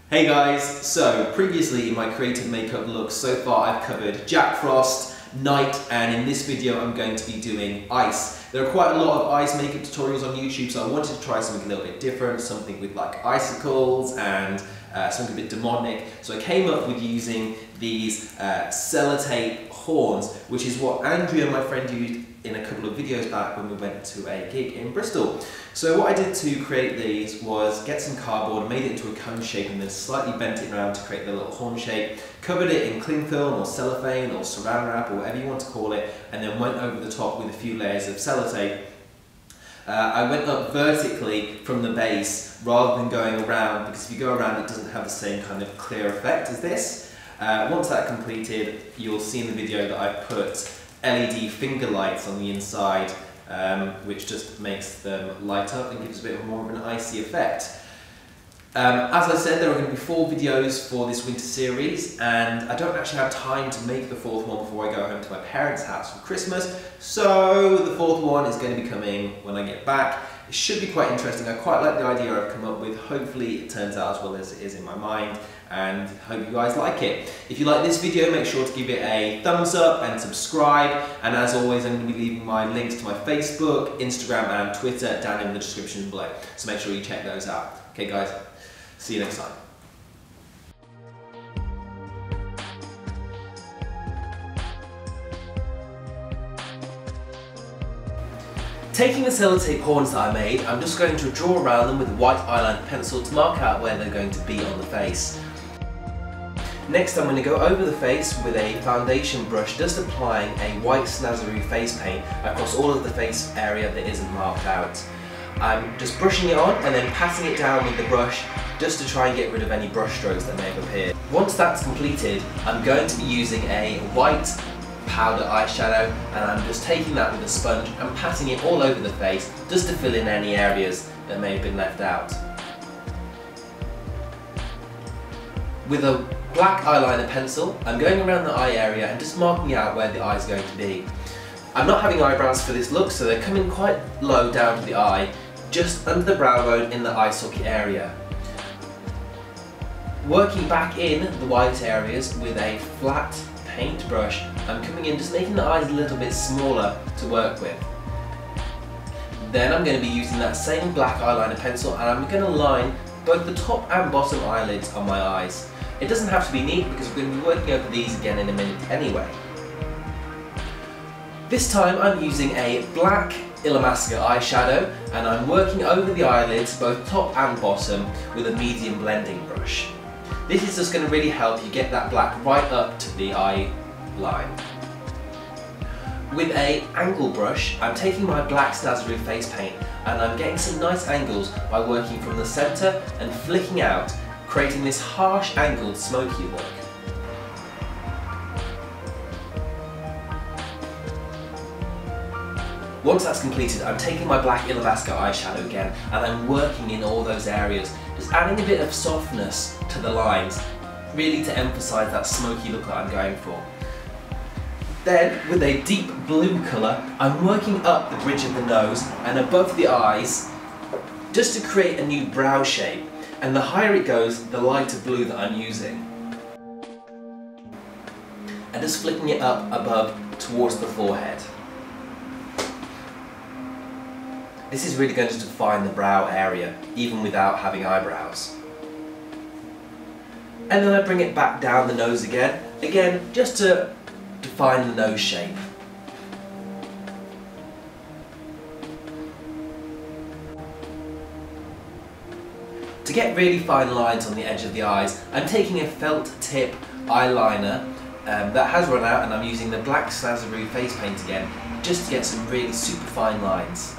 Hey guys, so previously in my creative makeup looks so far I've covered Jack Frost, night, and in this video I'm going to be doing ice. There are quite a lot of ice makeup tutorials on YouTube, so I wanted to try something a little bit different, something with like icicles and something a bit demonic. So I came up with using these sellotape horns, which is what Andrea, my friend, used in a couple of videos back when we went to a gig in Bristol. So what I did to create these was get some cardboard, made it into a cone shape and then slightly bent it around to create the little horn shape, covered it in cling film or cellophane or saran wrap or whatever you want to call it, and then went over the top with a few layers of sellotape. I went up vertically from the base rather than going around, because if you go around it doesn't have the same kind of clear effect as this. Once that's completed, you'll see in the video that I've put LED finger lights on the inside, which just makes them light up and gives a bit more of an icy effect. As I said, there are going to be 4 videos for this winter series, and I don't actually have time to make the 4th one before I go home to my parents' house for Christmas, so the 4th one is going to be coming when I get back. It should be quite interesting. I quite like the idea I've come up with. Hopefully it turns out as well as it is in my mind, and hope you guys like it. If you like this video, make sure to give it a thumbs up and subscribe, and as always I'm going to be leaving my links to my Facebook, Instagram and Twitter down in the description below, so make sure you check those out. Okay guys, see you next time. Taking the sellotape horns that I made, I'm just going to draw around them with a white eyeliner pencil to mark out where they're going to be on the face. Next I'm going to go over the face with a foundation brush, just applying a white Snazaroo face paint across all of the face area that isn't marked out. I'm just brushing it on and then patting it down with the brush just to try and get rid of any brush strokes that may have appeared. Once that's completed, I'm going to be using a white powder eyeshadow, and I'm just taking that with a sponge and patting it all over the face just to fill in any areas that may have been left out. With a black eyeliner pencil, I'm going around the eye area and just marking out where the eye is going to be. I'm not having eyebrows for this look, so they're coming quite low down to the eye, just under the brow bone in the eye socket area. Working back in the white areas with a flat paintbrush, I'm coming in just making the eyes a little bit smaller to work with. Then I'm going to be using that same black eyeliner pencil and I'm going to line both the top and bottom eyelids on my eyes. It doesn't have to be neat because we're going to be working over these again in a minute anyway. This time I'm using a black Illamasqua eyeshadow and I'm working over the eyelids, both top and bottom, with a medium blending brush. This is just going to really help you get that black right up to the eye line. With an angle brush, I'm taking my black Snazaroo face paint and I'm getting some nice angles by working from the centre and flicking out, creating this harsh angled smoky look. Once that's completed, I'm taking my black Illamasqua eyeshadow again and I'm working in all those areas, just adding a bit of softness to the lines, really to emphasise that smoky look that I'm going for. Then, with a deep blue colour, I'm working up the bridge of the nose and above the eyes, just to create a new brow shape, and the higher it goes, the lighter blue that I'm using. And just flicking it up above towards the forehead. This is really going to define the brow area, even without having eyebrows. And then I bring it back down the nose again, just to define the nose shape. To get really fine lines on the edge of the eyes, I'm taking a felt tip eyeliner that has run out and I'm using the black Snazaroo face paint again, just to get some really super fine lines.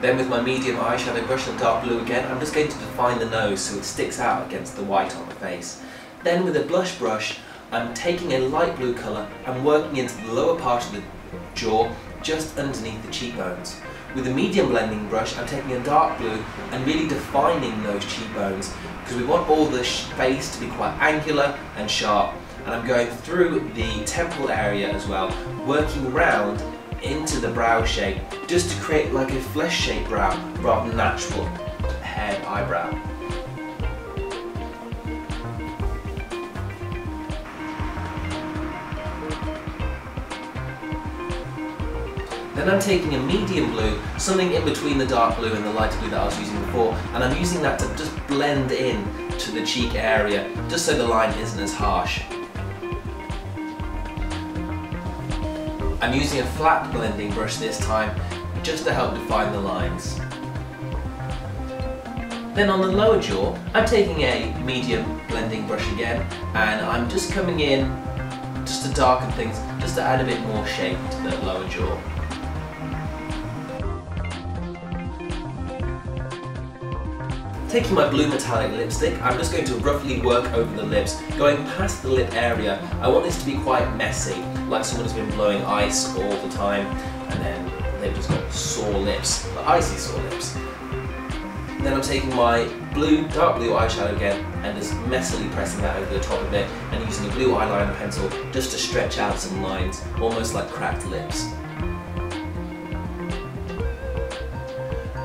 Then with my medium eyeshadow brush and dark blue again, I'm just going to define the nose so it sticks out against the white on the face. Then with a blush brush, I'm taking a light blue colour and working into the lower part of the jaw, just underneath the cheekbones. With a medium blending brush, I'm taking a dark blue and really defining those cheekbones, because we want all the face to be quite angular and sharp. And I'm going through the temple area as well, working round into the brow shape, just to create like a flesh-shaped brow rather than natural haired eyebrow. Then I'm taking a medium blue, something in between the dark blue and the light blue that I was using before, and I'm using that to just blend in to the cheek area, just so the line isn't as harsh. I'm using a flat blending brush this time, just to help define the lines. Then on the lower jaw, I'm taking a medium blending brush again, and I'm just coming in just to darken things, just to add a bit more shape to the lower jaw. Taking my blue metallic lipstick, I'm just going to roughly work over the lips, going past the lip area. I want this to be quite messy, like someone has been blowing ice all the time, and then they've just got sore lips, but icy sore lips. Then I'm taking my dark blue eyeshadow again, and just messily pressing that over the top of it, and using a blue eyeliner pencil just to stretch out some lines, almost like cracked lips.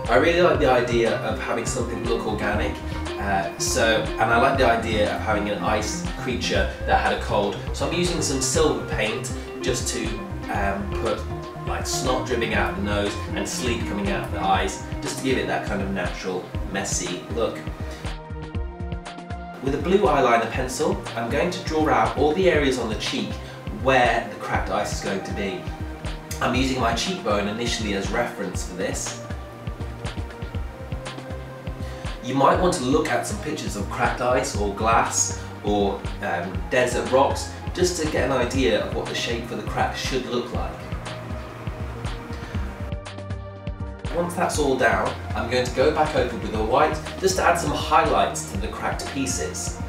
I really like the idea of having something look organic, and I like the idea of having an ice creature that had a cold. So I'm using some silver paint just to put like snot dripping out of the nose and sleep coming out of the eyes, just to give it that kind of natural, messy look. With a blue eyeliner pencil, I'm going to draw out all the areas on the cheek where the cracked ice is going to be. I'm using my cheekbone initially as reference for this. You might want to look at some pictures of cracked ice or glass or desert rocks just to get an idea of what the shape for the crack should look like. Once that's all down, I'm going to go back over with a white just to add some highlights to the cracked pieces.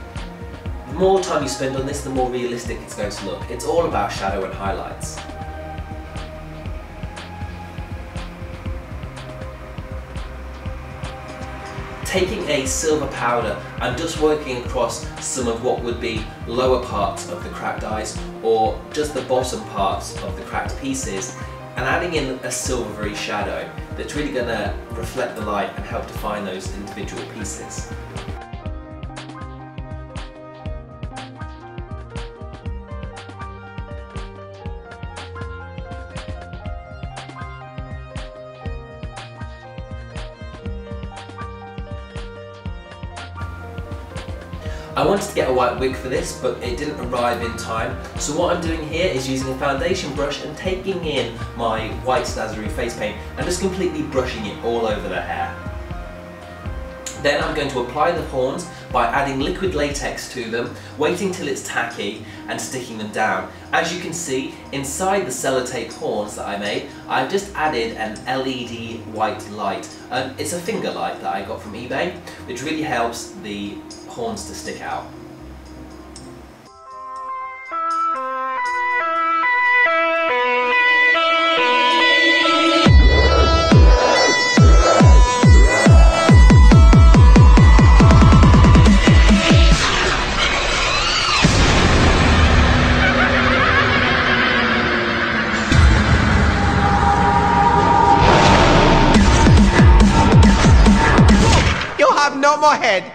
The more time you spend on this, the more realistic it's going to look. It's all about shadow and highlights. Taking a silver powder, I'm just working across some of what would be lower parts of the cracked eyes or just the bottom parts of the cracked pieces, and adding in a silvery shadow that's really going to reflect the light and help define those individual pieces. I wanted to get a white wig for this, but it didn't arrive in time. So what I'm doing here is using a foundation brush and taking in my white Snazaroo face paint and just completely brushing it all over the hair. Then I'm going to apply the horns by adding liquid latex to them, waiting till it's tacky and sticking them down. As you can see, inside the sellotape horns that I made, I've just added an LED white light. It's a finger light that I got from eBay, which really helps the horns to stick out. You have no more head.